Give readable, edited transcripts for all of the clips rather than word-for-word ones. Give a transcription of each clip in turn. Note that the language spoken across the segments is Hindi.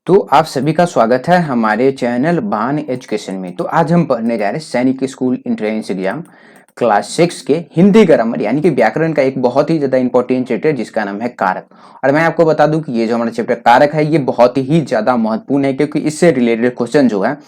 तो आप सभी का स्वागत है हमारे चैनल बान एजुकेशन में। तो आज हम पढ़ने जा रहे हैं सैनिक स्कूल एंट्रेंस एग्जाम क्लास 6 के हिंदी ग्रामर यानी कि व्याकरण का एक बहुत ही ज्यादा इंपॉर्टेंट चैप्टर जिसका नाम है कारक। और मैं आपको बता दूं कि ये जो हमारा चैप्टर कारक है ये बहुत ही ज्यादा महत्वपूर्ण है, क्योंकि इससे रिलेटेड क्वेश्चन जो है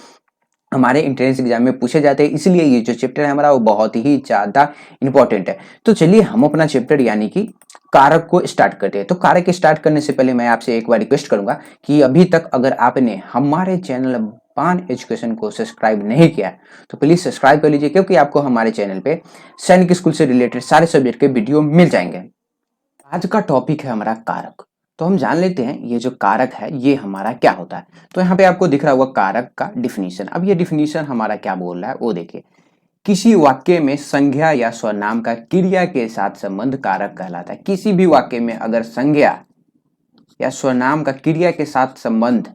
हमारे एंट्रेंस एग्जाम में पूछे जाते हैं। इसलिए ये जो चैप्टर है हमारा वो बहुत ही ज्यादा इंपॉर्टेंट है। तो चलिए हम अपना चैप्टर यानी कि कारक को स्टार्ट करते हैं। तो कारक स्टार्ट करने से पहले मैं आपसे एक बार रिक्वेस्ट करूंगा कि अभी तक अगर आपने हमारे चैनल पान एजुकेशन को सब्सक्राइब नहीं किया है तो प्लीज सब्सक्राइब कर लीजिए, क्योंकि आपको हमारे चैनल पे सैनिक स्कूल से रिलेटेड सारे सब्जेक्ट के वीडियो मिल जाएंगे। आज का टॉपिक है हमारा कारक। तो हम जान लेते हैं ये जो कारक है ये हमारा क्या होता है। तो यहाँ पे आपको दिख रहा होगा कारक का डिफिनीशन। अब ये डिफिनीशन हमारा क्या बोल रहा है वो देखिए। किसी वाक्य में संज्ञा या स्वनाम का क्रिया के साथ संबंध कारक कहलाता है। किसी भी वाक्य में अगर संज्ञा या स्वनाम का क्रिया के साथ संबंध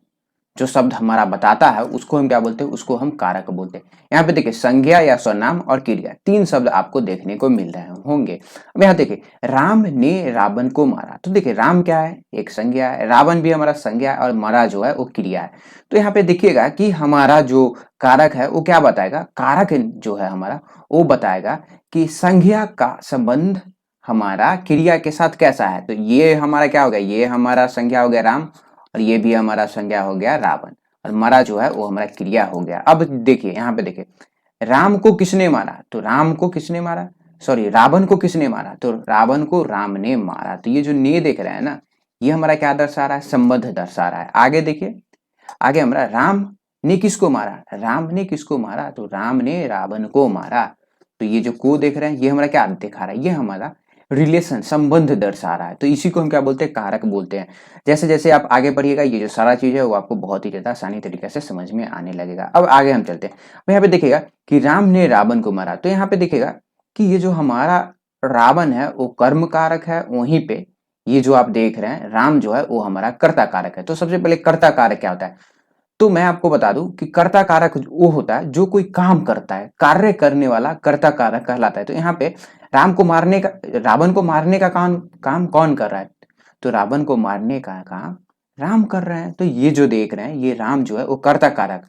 जो शब्द हमारा बताता है उसको हम क्या बोलते हैं, उसको हम कारक बोलते हैं। यहाँ पे देखिए संज्ञा या स्वनाम और क्रिया तीन शब्द आपको देखने को मिल रहे होंगे। अब यहाँ देखिए राम ने रावण को मारा। तो देखिए राम क्या है, एक संज्ञा है, रावण भी हमारा संज्ञा है और मारा जो है वो क्रिया है। तो यहाँ पे देखिएगा कि हमारा जो कारक है वो क्या बताएगा, कारक जो है हमारा वो बताएगा कि संज्ञा का संबंध हमारा क्रिया के साथ कैसा है। तो ये हमारा क्या हो गया, ये हमारा संज्ञा हो गया राम और ये भी हमारा संज्ञा हो गया रावण और मरा जो है वो हमारा क्रिया हो गया। अब देखिए यहाँ पे देखिए राम को किसने मारा, तो राम को किसने मारा, सॉरी रावण को किसने मारा, तो रावण को राम ने मारा। तो ये जो ने देख रहे हैं ना ये हमारा क्या दर्शा रहा है, संबंध दर्शा रहा है। आगे देखिए, आगे हमारा राम ने किसको मारा, राम ने किसको मारा, तो राम ने रावण को मारा। तो ये जो को देख रहे हैं ये हमारा क्या दिखा रहा है, ये हमारा रिलेशन संबंध दर्शा रहा है। तो इसी को हम क्या बोलते हैं, कारक बोलते हैं। जैसे जैसे आप आगे बढ़िएगा ये जो सारा चीज है वो आपको बहुत ही ज्यादा आसानी तरीके से समझ में आने लगेगा। अब आगे हम चलते हैं। अब यहाँ पे देखिएगा कि राम ने रावण को मारा। तो यहाँ पे देखिएगा कि ये जो हमारा रावण है वो कर्म कारक है, वहीं पे ये जो आप देख रहे हैं राम जो है वो हमारा कर्ता कारक है। तो सबसे पहले कर्ता कारक क्या होता है, तो मैं आपको बता दूं कि कर्ता कारक वो होता है जो कोई काम करता है, कार्य करने वाला कर्ता कारक कहलाता है। तो यहाँ पे राम को मारने का, रावण को मारने का काम कौन कर रहा है, तो रावण को मारने का काम राम कर रहे हैं। तो ये जो देख रहे हैं ये राम जो है वो कर्ता कारक।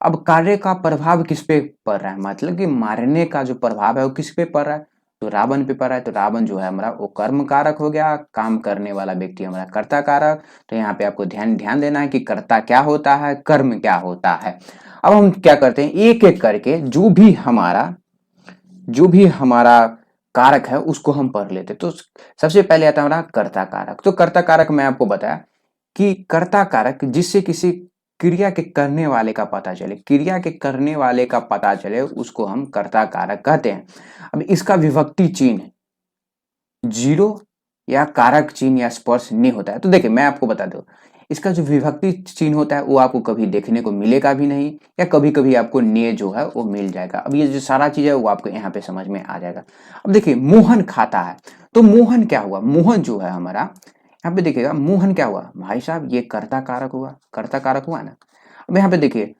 अब कार्य का प्रभाव किस पे पड़ रहा है, मतलब कि मारने का जो प्रभाव है वो किस पे पड़ रहा है, तो रावण पे पड़ रहा है। तो रावण जो है हमारा वो कर्म कारक हो गया, काम करने वाला व्यक्ति हमारा कर्ता कारक। तो यहाँ पे आपको ध्यान ध्यान देना है कि कर्ता क्या होता है, कर्म क्या होता है। अब हम क्या करते हैं एक एक करके जो भी हमारा कारक है उसको हम पढ़ लेते। तो सबसे पहले आता है हमारा कर्ता कारक। तो कर्ता कारक मैं आपको बताया कि कर्ता कारक जिससे किसी क्रिया के करने वाले का पता चले, क्रिया के करने वाले का पता चले उसको हम कर्ता कारक कहते हैं। अब इसका विभक्ति चिन्ह जीरो या कारक चिन्ह या स्पर्श नहीं होता है। तो देखिए मैं आपको बता दूं इसका जो विभक्ति चिन्ह होता है वो आपको कभी देखने को मिलेगा भी नहीं, या कभी कभी आपको ने जो है वो मिल जाएगा। अब ये जो सारा चीज है वो आपको यहाँ पे समझ में आ जाएगा। अब देखिए मोहन खाता है। तो मोहन क्या हुआ, मोहन जो है हमारा यहाँ पे देखिएगा मोहन क्या हुआ भाई साहब, ये कर्ता कारक हुआ, कर्ता कारक हुआ ना। अब यहाँ पे देखिए,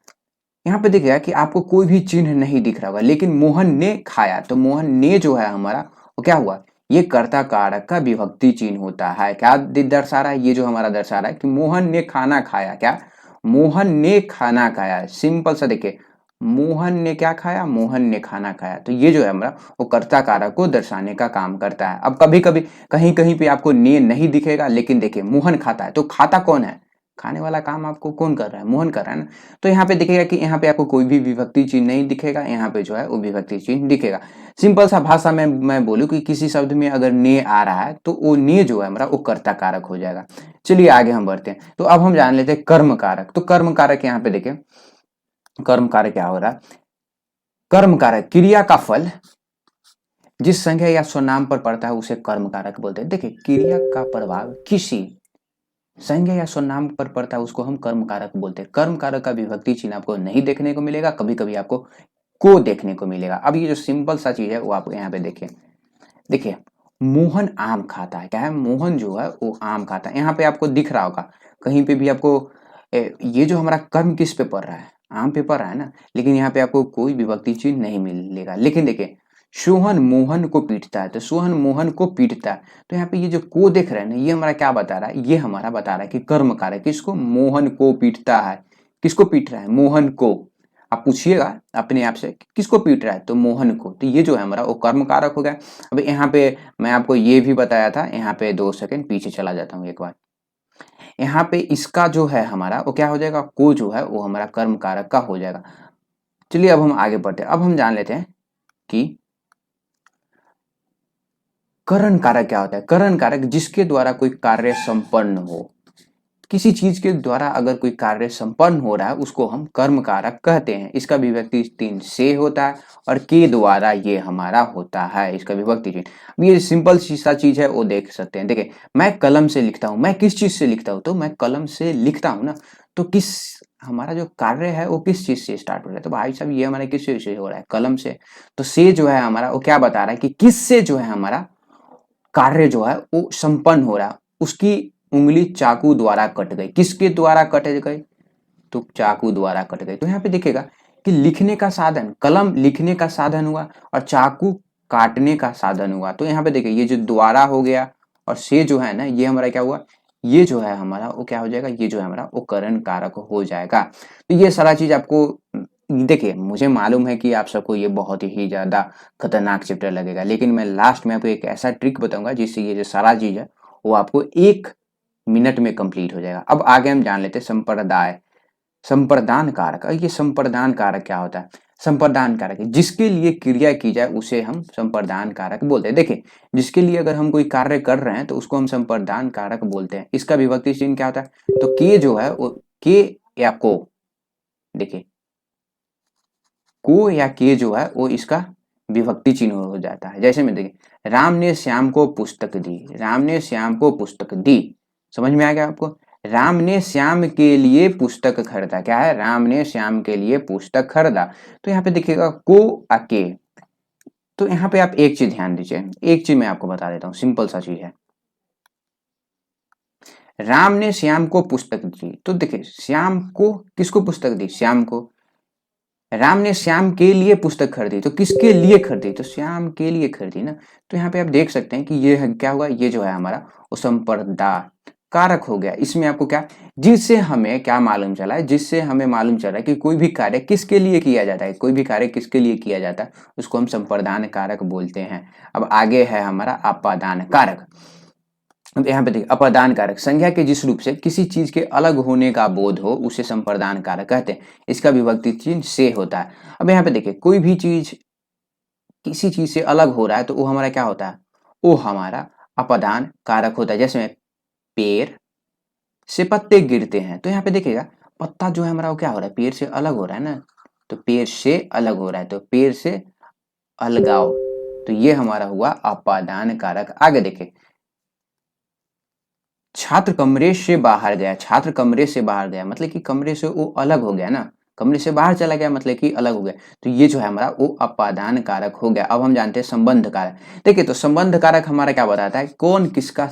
यहाँ पे देखिएगा कि आपको कोई भी चिन्ह नहीं दिख रहा होगा, लेकिन मोहन ने खाया। तो मोहन ने जो है हमारा वो क्या हुआ, ये कर्ता कारक का विभक्ति चिन्ह होता है। क्या दर्शा रहा है, ये जो हमारा दर्शा रहा है कि मोहन ने खाना खाया। क्या, मोहन ने खाना खाया, सिंपल सा देखिए मोहन ने क्या खाया, मोहन ने खाना खाया। तो ये जो है हमारा वो कर्ता कारक को दर्शाने का काम करता है। अब कभी कभी कहीं कहीं पे आपको ने नहीं दिखेगा, लेकिन देखिए मोहन खाता है। तो खाता कौन है, खाने वाला काम आपको कौन कर रहा है, मोहन कर रहा है ना। तो यहाँ पे दिखेगा कि यहाँ पे आपको कोई भी विभक्ति चिन्ह नहीं दिखेगा, यहाँ पे जो है वो विभक्ति चिन्ह दिखेगा। सिंपल सा भाषा में मैं बोलूँ कि किसी शब्द में अगर ने आ रहा है तो वो ने जो है हमारा वो कर्ता कारक हो जाएगा। चलिए आगे हम बढ़ते हैं। तो अब हम जान लेते हैं कर्म कारक। तो कर्म कारक यहाँ पे देखिए कर्म कारक क्या हो रहा है, कर्म कारक क्रिया का फल जिस संज्ञा या स्वनाम पर पड़ता है उसे कर्म कारक बोलते हैं। देखिए क्रिया का प्रभाव किसी संज्ञा या स्वनाम पर पड़ता है उसको हम कर्म कारक बोलते हैं। कर्म कारक का विभक्ति चिन्ह आपको नहीं देखने को मिलेगा, कभी कभी आपको को देखने को मिलेगा। अब ये जो सिंपल सा चीज है वो आप यहाँ पे देखिए, देखिए मोहन आम खाता है। क्या है, मोहन जो है वो आम खाता है। यहाँ पे आपको दिख रहा होगा कहीं पे भी आपको ये जो हमारा कर्म किस पे पड़ रहा है, आम पे पड़ रहा है ना, लेकिन यहाँ पे आपको कोई विभक्ति चिन्ह नहीं मिलेगा। लेकिन देखिए सोहन मोहन को पीटता है, तो सोहन मोहन को पीटता है। तो यहाँ पे ये जो को देख रहे हैं ना, ये हमारा क्या बता रहा है, ये हमारा बता रहा है कि कर्म कारक किसको, मोहन को पीटता है। किसको पीट रहा है, मोहन को। आप पूछिएगा अपने आप से किसको पीट रहा है, तो मोहन को। तो ये जो है हमारा वो कर्म कारक हो गया। अब यहाँ पे मैं आपको ये भी बताया था, यहाँ पे 2 सेकंड पीछे चला जाता हूँ एक बार। यहाँ पे इसका जो है हमारा वो क्या हो जाएगा, को जो है वो हमारा कर्म कारक का हो जाएगा। चलिए अब हम आगे बढ़ते हैं। अब हम जान लेते हैं कि करण कारक क्या होता है। करण कारक जिसके द्वारा कोई कार्य संपन्न हो, किसी चीज के द्वारा अगर कोई कार्य संपन्न हो रहा है उसको हम कर्म कारक कहते हैं। इसका विभक्ति चिन्ह से होता है और के द्वारा ये हमारा होता है इसका विभक्ति चिन्ह। अब ये सिंपल सा चीज है वो देख सकते हैं। देखिए मैं कलम से लिखता हूँ, मैं किस चीज से लिखता हूँ, तो मैं कलम से लिखता हूँ ना, तो किस हमारा जो कार्य है वो किस चीज से स्टार्ट हो रहा है, तो भाई साहब ये हमारे किस चीज से हो रहा है, कलम से। तो से जो है हमारा वो क्या बता रहा है कि किस से जो है हमारा कार्य जो है वो संपन्न हो रहा है। उसकी उंगली चाकू द्वारा कट गई, किसके द्वारा कट गई, तो चाकू द्वारा कट गई। तो यहाँ पे देखिएगा कि लिखने का साधन, कलम लिखने का साधन हुआ और चाकू काटने का साधन हुआ। तो यहाँ पे देखिए ये जो द्वारा हो गया और से जो है ना, ये हमारा क्या हुआ, ये जो है हमारा वो क्या हो जाएगा, ये जो है हमारा वो करण कारक हो जाएगा। तो ये सारा चीज आपको देखिए, मुझे मालूम है कि आप सबको ये बहुत ही ज्यादा खतरनाक चैप्टर लगेगा, लेकिन मैं लास्ट में आपको एक ऐसा ट्रिक बताऊंगा जिससे ये जो सारा चीज है वो आपको 1 मिनट में कंप्लीट हो जाएगा। अब आगे हम जान लेते हैं संप्रदाय, संप्रदान कारक। ये संप्रदान कारक क्या होता है, संप्रदान कारक जिसके लिए क्रिया की जाए उसे हम संप्रदान कारक बोलते हैं। देखिए जिसके लिए अगर हम कोई कार्य कर रहे हैं तो उसको हम संप्रदान कारक बोलते हैं। इसका विभक्ति चिन्ह क्या होता है, तो के जो है वो के या को, देखिए को या के जो है वो इसका विभक्ति चिन्ह हो जाता है। जैसे में देखिए राम ने श्याम को पुस्तक दी, राम ने श्याम को पुस्तक दी, समझ में आ गया आपको। राम ने श्याम के लिए पुस्तक खरीदा, क्या है, राम ने श्याम के लिए पुस्तक खरीदा। तो यहाँ पे देखिएगा को अके। तो यहाँ पे आप एक चीज ध्यान दीजिए, एक चीज मैं आपको बता देता हूँ, सिंपल सा चीज है। राम ने श्याम को पुस्तक दी, तो देखिए श्याम को किसको पुस्तक दी, श्याम को। राम ने श्याम के लिए पुस्तक खरीदी, तो किसके लिए खरीदी, तो श्याम के लिए खरीदी ना। तो यहाँ पे आप देख सकते हैं कि ये क्या हुआ, ये जो है हमारा वो संप्रदा कारक हो गया। इसमें आपको क्या, जिससे हमें क्या मालूम चला है, जिससे हमें मालूम चला है कि कोई भी कार्य किसके लिए किया जाता है, कोई भी कार्य किसके लिए किया जाता है उसको हम संप्रदान कारक बोलते हैं। अब आगे है हमारा अपादान कारक। अब यहाँ पे देखिए अपादान कारक संज्ञा के जिस रूप से किसी चीज के अलग होने का बोध हो उसे संप्रदान कारक कहते हैं। इसका विभक्ति चिन्ह से होता है। अब यहाँ पे देखिए कोई भी चीज किसी चीज से अलग हो रहा है तो वो हमारा क्या होता है, वो हमारा अपादान कारक होता है। जैसे में पेड़ से पत्ते गिरते हैं, तो यहाँ पे देखिएगा पत्ता जो है हमारा वो क्या हो रहा है, पेड़ से अलग हो रहा है ना, तो पेड़ से अलग हो रहा है, तो पेड़ से अलगाव, तो ये हमारा हुआ अपादान कारक। आगे देखिए छात्र कमरे से बाहर गया, छात्र कमरे से बाहर गया मतलब कि कमरे से वो अलग हो गया ना, कमरे से बाहर चला गया मतलब कि अलग हो गया। तो ये जो है हमारा वो अपादान कारक हो गया। अब हम जानते हैं संबंध कारक। देखिए तो संबंध कारक हमारा क्या बताता है, कौन किसका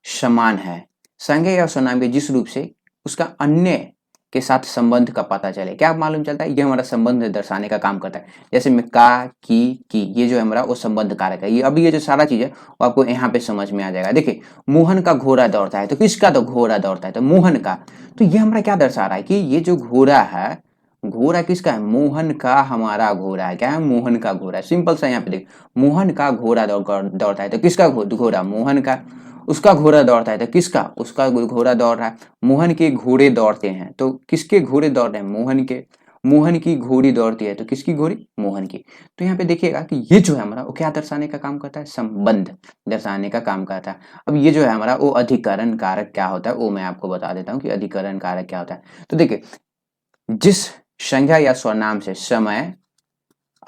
समान है, संज्ञा या सर्वनाम के जिस रूप से उसका अन्य के साथ संबंध का पता चले, क्या मालूम चलता है, ये हमारा संबंध दर्शाने का काम करता है। जैसे में का की, ये जो है हमारा वो संबंध कारक है। ये अभी ये जो सारा चीज है वो आपको यहाँ पे समझ में आ जाएगा। देखिए मोहन का घोड़ा दौड़ता है, तो किसका तो घोड़ा दौड़ता है, तो मोहन का। तो ये हमारा क्या दर्शा रहा है कि ये जो घोड़ा है, घोड़ा किसका है, मोहन का हमारा घोड़ा है, क्या है, मोहन का घोड़ा है। सिंपल सा यहाँ पे देख मोहन का घोड़ा दौड़ता है, तो किसका घोड़ा, मोहन का। उसका घोड़ा दौड़ता है तो किसका, उसका घोड़ा दौड़ रहा है। मोहन के घोड़े दौड़ते हैं, तो किसके घोड़े दौड़ रहे हैं, मोहन के। मोहन की घोड़ी दौड़ती है, तो किसकी घोड़ी, मोहन की। तो यहाँ पे देखिएगा कि ये जो है हमारा वो क्या दर्शाने का काम करता है, संबंध दर्शाने का काम करता है। अब ये जो है हमारा वो अधिकरण कारक क्या होता है वो मैं आपको बता देता हूँ कि अधिकरण कारक क्या होता है। तो देखिए जिस संज्ञा या स्वनाम से समय,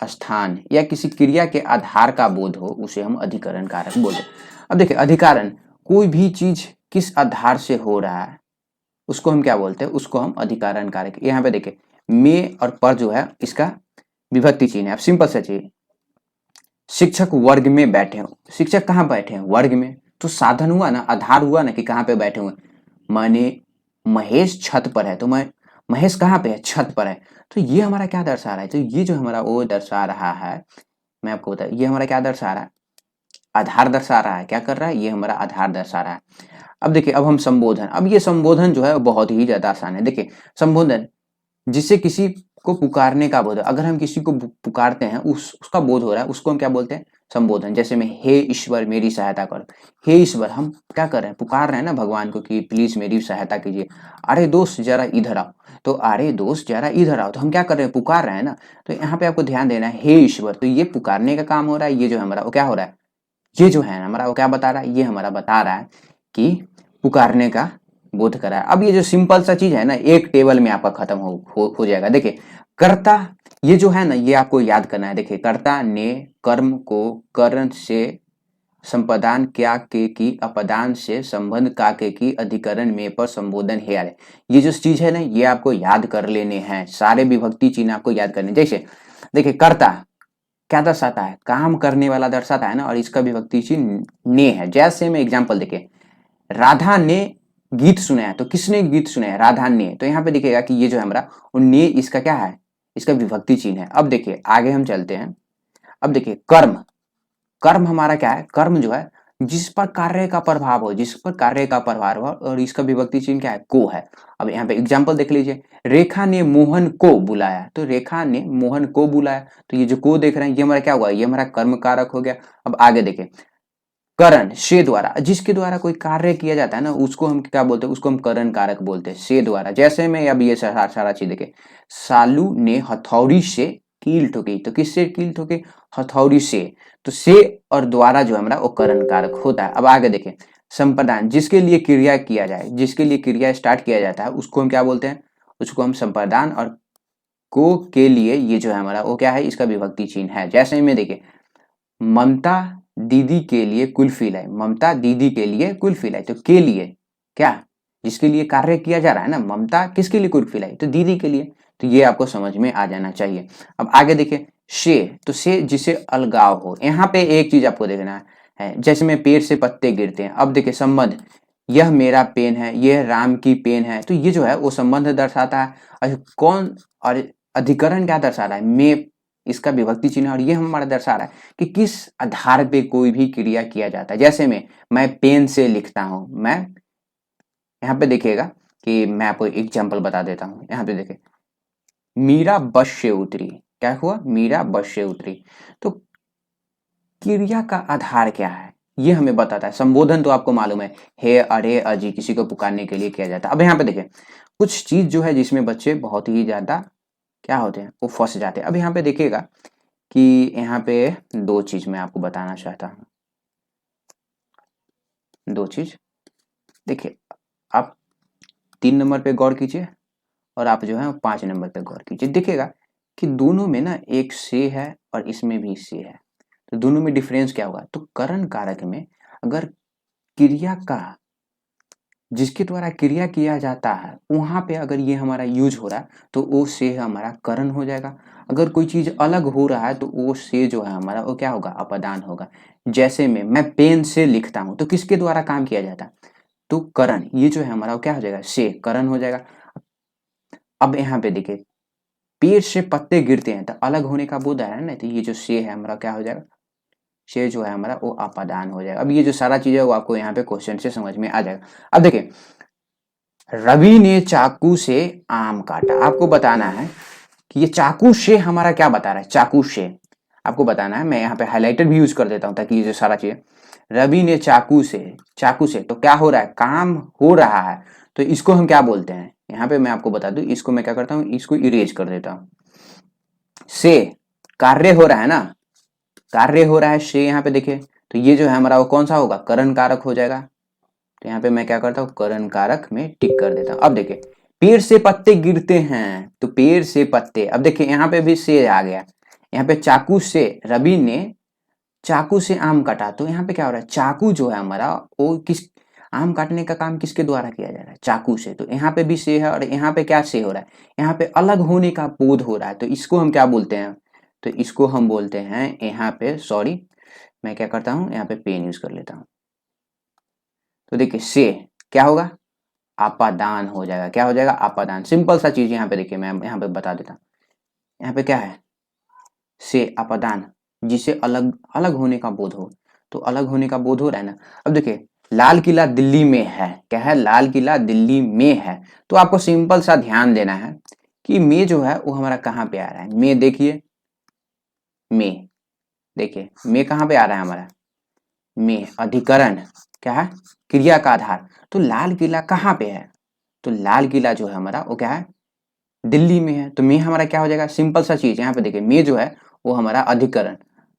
स्थान या किसी क्रिया के आधार का बोध हो उसे हम अधिकरण कारक बोलते हैं। अब देखिए अधिकारण, कोई भी चीज किस आधार से हो रहा है उसको हम क्या बोलते हैं, उसको हम अधिकारण कारक। यहाँ पे देखिए में और पर जो है इसका विभक्ति चिन्ह है। अब सिंपल सा चीज, शिक्षक वर्ग में बैठे हो, शिक्षक कहाँ बैठे हैं, वर्ग में। तो साधन हुआ ना, आधार हुआ ना कि कहाँ पे बैठे हुए, माने महेश छत पर है, तो मैं महेश कहाँ पे है, छत पर है। तो ये हमारा क्या दर्शा रहा है, तो ये जो हमारा वो दर्शा रहा है मैं आपको बता, ये हमारा क्या दर्शा रहा है, आधार दर्शा रहा है। क्या कर रहा है, ये हमारा आधार दर्शा रहा है। अब देखिए, अब हम संबोधन, अब ये संबोधन जो है बहुत ही ज्यादा आसान है। देखिए संबोधन, जिससे किसी को पुकारने का बोध है, अगर हम किसी को पुकारते हैं, उसका बोध हो रहा है, उसको हम क्या बोलते हैं, संबोधन। जैसे में हे ईश्वर मेरी सहायता करो, हे ईश्वर, हम क्या कर रहे हैं, पुकार रहे हैं ना भगवान को कि प्लीज मेरी सहायता कीजिए। अरे दोस्त जरा इधर आओ, तो अरे दोस्त जरा इधर आओ, तो हम क्या कर रहे हैं, पुकार रहे हैं ना। तो यहाँ पे आपको ध्यान देना है, हे ईश्वर, तो ये पुकारने का काम हो रहा है। ये जो हमारा वो क्या हो रहा है, ये जो है हमारा वो क्या बता रहा है, ये हमारा बता रहा है कि पुकारने का बोध करा है। अब ये जो सिंपल सा चीज है ना, एक टेबल में आपका खत्म हो जाएगा। देखिए कर्ता, ये जो है ना, ये आपको याद करना है। देखिए कर्ता ने कर्म को करण से संपदान क्या के की अपदान से संबंध का के की अधिकरण में पर संबोधन है। ये जो चीज है ना, ये आपको याद कर लेने हैं, सारे विभक्ति चिन्ह आपको याद करने। जैसे देखिए कर्ता क्या दर्शाता है, काम करने वाला दर्शाता है ना, और इसका विभक्ति चिन्ह ने है। जैसे में एग्जाम्पल देखिए, राधा ने गीत सुनाया, तो किसने गीत सुनाया, राधा ने। तो यहाँ पे दिखेगा कि ये जो है हमारा ने, इसका क्या है, इसका विभक्ति चिन्ह है। अब देखिए आगे हम चलते हैं। अब देखिए कर्म, कर्म हमारा क्या है, कर्म जो है जिस पर कार्य का प्रभाव हो, जिस पर कार्य का प्रभाव हो, और इसका विभक्ति चिन्ह क्या है, को है। अब यहाँ पे एग्जाम्पल देख लीजिए, रेखा ने मोहन को बुलाया, तो रेखा ने मोहन को बुलाया, तो ये जो को देख रहे हैं, ये हमारा क्या हुआ, ये हमारा कर्म कारक हो गया। अब आगे देखें, करण से द्वारा, जिसके द्वारा कोई कार्य किया जाता है ना, उसको हम क्या बोलते हैं, उसको हम करण कारक बोलते हैं, से द्वारा। जैसे में अब ये सारा चीज देखे, सालू ने हथौड़ी से कील ठोकी, तो किससे कील ठोकी, हथौड़ी से। तो से और द्वारा जो है हमारा वो करण कारक होता है। अब आगे देखें, संप्रदान, जिसके लिए क्रिया किया जाए, जिसके लिए क्रिया स्टार्ट किया जाता है, उसको हम क्या बोलते हैं, उसको हम संप्रदान। और को के लिए ये जो है हमारा वो क्या है, इसका विभक्ति चिन्ह है। जैसे में देखिए, ममता दीदी के लिए कुल्फी लाई, ममता दीदी के लिए कुल्फी लाई, तो के लिए क्या, जिसके लिए कार्य किया जा रहा है ना, ममता किसके लिए कुल्फी लाई, तो दीदी के लिए। तो ये आपको समझ में आ जाना चाहिए। अब आगे देखिए, से, तो से जिसे अलगाव हो। यहाँ पे एक चीज आपको देखना है, जैसे में पेड़ से पत्ते गिरते हैं। अब देखिए संबंध, यह मेरा पेन है, यह राम की पेन है, तो ये जो है वो संबंध दर्शाता है। और कौन, और अधिकरण क्या दर्शा रहा है, मैं, इसका विभक्ति चिन्ह। और ये हमारा दर्शा रहा है कि किस आधार पे कोई भी क्रिया किया जाता है। जैसे में मैं पेन से लिखता हूं, मैं, यहाँ पे देखिएगा कि मैं आपको एग्जांपल बता देता हूं। यहाँ पे देखिए, मीरा बस से उतरी, क्या हुआ, मीरा बस से उतरी। तो क्रिया का आधार क्या है, ये हमें बताता है। संबोधन तो आपको मालूम है, हे अरे अजी, किसी को पुकारने के लिए किया जाता है। अब यहाँ पे देखिए कुछ चीज जो है जिसमें बच्चे बहुत ही ज्यादा क्या होते हैं, वो फंस जाते हैं। अब यहाँ पे देखिएगा कि यहाँ पे दो चीज मैं आपको बताना चाहता हूँ, दो चीज। देखिए आप 3 नंबर पे गौर कीजिए, और आप जो है 5 नंबर पे गौर कीजिए। देखिएगा कि दोनों में ना एक से है और इसमें भी से है, तो दोनों में डिफरेंस क्या होगा, तो करण कारक में अगर क्रिया का, जिसके द्वारा क्रिया किया जाता है, वहां पे अगर ये हमारा यूज हो रहा है, तो वो से हमारा करण हो जाएगा। अगर कोई चीज अलग हो रहा है, तो वो से जो है हमारा वो क्या होगा, अपदान होगा। जैसे में मैं पेन से लिखता हूं, तो किसके द्वारा काम किया जाता है, तो करण। ये जो है हमारा वो क्या हो जाएगा, से करण हो जाएगा। अब यहाँ पे देखिए, पेड़ से पत्ते गिरते हैं, तो अलग होने का बोध है ना, तो ये जो से है हमारा क्या हो जाएगा, से जो है हमारा वो अपादान हो जाएगा। अब ये जो सारा चीज है वो आपको यहाँ पे क्वेश्चन से समझ में आ जाएगा। अब देखिए, रवि ने चाकू से आम काटा, आपको बताना है कि ये चाकू से हमारा क्या बता रहा है, चाकू से आपको बताना है। मैं यहाँ पे हाइलाइटर भी यूज कर देता हूँ ताकि ये जो सारा चीज, रवि ने चाकू से, चाकू से तो क्या हो रहा है, काम हो रहा है, तो इसको हम क्या बोलते हैं, यहाँ पे मैं आपको बता दूं, इसको मैं क्या करता हूँ, इसको इरेज कर देता हूँ। से कार्य हो रहा है ना, कार्य हो रहा है से, यहाँ पे देखिए, तो ये जो है हमारा वो कौन सा होगा, करण कारक हो जाएगा। तो यहाँ पे मैं क्या करता हूँ, करण कारक में टिक कर देता हूँ। अब देखिए, पेड़ से पत्ते गिरते हैं, तो पेड़ से पत्ते। अब देखिए यहाँ पे भी से आ गया। यहाँ पे चाकू से, रवि ने चाकू से आम काटा, तो यहाँ पे क्या हो रहा है, चाकू जो है हमारा वो किस, आम काटने का काम किसके द्वारा किया जा रहा है, चाकू से। तो यहाँ पे भी से है, और यहाँ पे क्या से हो रहा है, यहाँ पे अलग होने का बोध हो रहा है, तो इसको हम क्या बोलते हैं, तो इसको हम बोलते हैं यहाँ पे, सॉरी मैं क्या करता हूँ, यहाँ पे पेन यूज कर लेता हूँ। तो देखिए से क्या होगा, आपादान हो जाएगा। क्या हो जाएगा, आपादान। सिंपल सा चीज यहाँ पे देखिए, मैं यहाँ पे बता देता हूँ। यहाँ पे क्या है, से अपादान, जिसे अलग अलग होने का बोध हो। तो अलग होने का बोध हो रहा है ना। अब देखिए लाल किला दिल्ली में है, क्या है, लाल किला दिल्ली में है। तो आपको सिंपल सा ध्यान देना है कि में जो है वो हमारा कहाँ पे आ रहा है। में देखिए, में देखिए में कहाँ पे आ रहा है हमारा, में अधिकरण क्या है, क्रिया का आधार। तो लाल किला कहाँ पे है, तो लाल किला जो है हमारा वो क्या है, दिल्ली में है। तो में हमारा क्या हो जाएगा, सिंपल सा चीज यहाँ पे देखिए, में जो है वो हमारा अधिकरण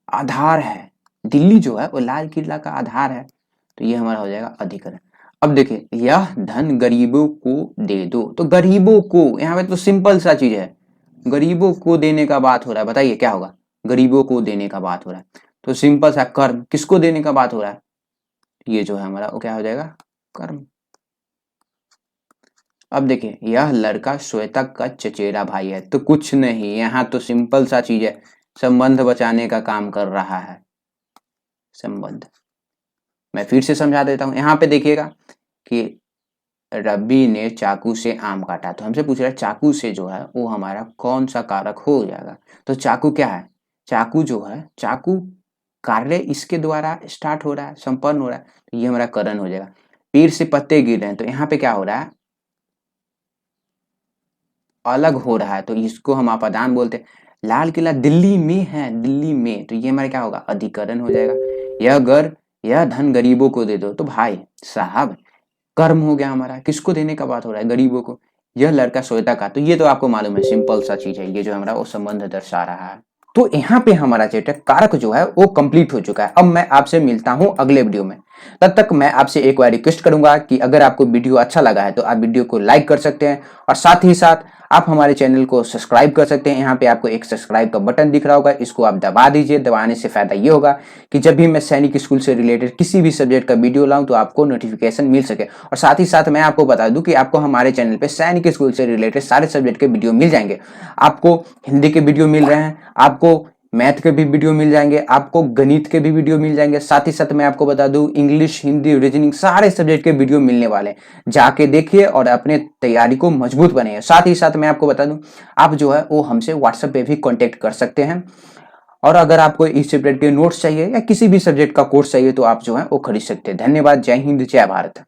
आधार है, दिल्ली जो है वो लाल किला का आधार है। तो ये हमारा हो जाएगा अधिकरण। अब देखिए यह धन गरीबों को दे दो, तो गरीबों को यहाँ पे तो सिंपल सा चीज है, गरीबों को देने का बात हो रहा है। बताइए क्या होगा, गरीबों को देने का बात हो रहा है। तो सिंपल सा कर्म, किसको देने का बात हो रहा है, ये जो है हमारा वो क्या हो जाएगा, कर्म। अब देखिए यह लड़का श्वेता का चचेरा भाई है। तो कुछ नहीं, यहाँ तो सिंपल सा चीज है, संबंध बचाने का काम कर रहा है, संबंध। मैं फिर से समझा देता हूं, यहाँ पे देखिएगा कि रवि ने चाकू से आम काटा। तो हमसे पूछ रहा है चाकू से जो है वो हमारा कौन सा कारक हो जाएगा। तो चाकू क्या है, चाकू जो है, चाकू कार्य इसके द्वारा स्टार्ट हो रहा है, संपन्न हो रहा है। तो ये हमारा करण हो जाएगा। पेड़ से पत्ते गिर रहे हैं, तो यहाँ पे क्या हो रहा है, अलग हो रहा है। तो इसको हम अपादान बोलते हैं। लाल किला दिल्ली में है, दिल्ली में, तो ये हमारा क्या होगा, अधिकरण हो जाएगा। यह धन गरीबों को दे दो। तो भाई साहब कर्म हो गया हमारा, किसको देने का बात हो रहा है, गरीबों को। यह लड़का श्वेता का, तो ये तो आपको मालूम है, सिंपल सा चीज है, ये जो हमारा वो संबंध दर्शा रहा है। तो यहाँ पे हमारा चैप्टर कारक जो है वो कंप्लीट हो चुका है। अब मैं आपसे मिलता हूँ अगले वीडियो में। तब तक मैं आपसे एक बार रिक्वेस्ट करूंगा कि अगर आपको वीडियो अच्छा लगा है तो आप वीडियो को लाइक कर सकते हैं, और साथ ही साथ आप हमारे चैनल को सब्सक्राइब कर सकते हैं। यहाँ पे आपको एक सब्सक्राइब का बटन दिख रहा होगा, इसको आप दबा दीजिए। दबाने से फायदा ये होगा कि जब भी मैं सैनिक स्कूल से रिलेटेड किसी भी सब्जेक्ट का वीडियो लाऊं तो आपको नोटिफिकेशन मिल सके। और साथ ही साथ मैं आपको बता दूं कि आपको हमारे चैनल पे सैनिक स्कूल से रिलेटेड सारे सब्जेक्ट के वीडियो मिल जाएंगे। आपको हिंदी के वीडियो मिल रहे हैं, आपको मैथ के भी वीडियो मिल जाएंगे, आपको गणित के भी वीडियो मिल जाएंगे। साथ ही साथ मैं आपको बता दूं इंग्लिश, हिंदी, रीजनिंग सारे सब्जेक्ट के वीडियो मिलने वाले हैं। जाके देखिए और अपने तैयारी को मजबूत बनाइए। साथ ही साथ मैं आपको बता दूं आप जो है वो हमसे व्हाट्सएप पे भी कांटेक्ट कर सकते हैं। और अगर आपको इस सब्जेक्ट के नोट्स चाहिए या किसी भी सब्जेक्ट का कोर्स चाहिए तो आप जो है वो खरीद सकते हैं। धन्यवाद। जय हिंद, जय भारत।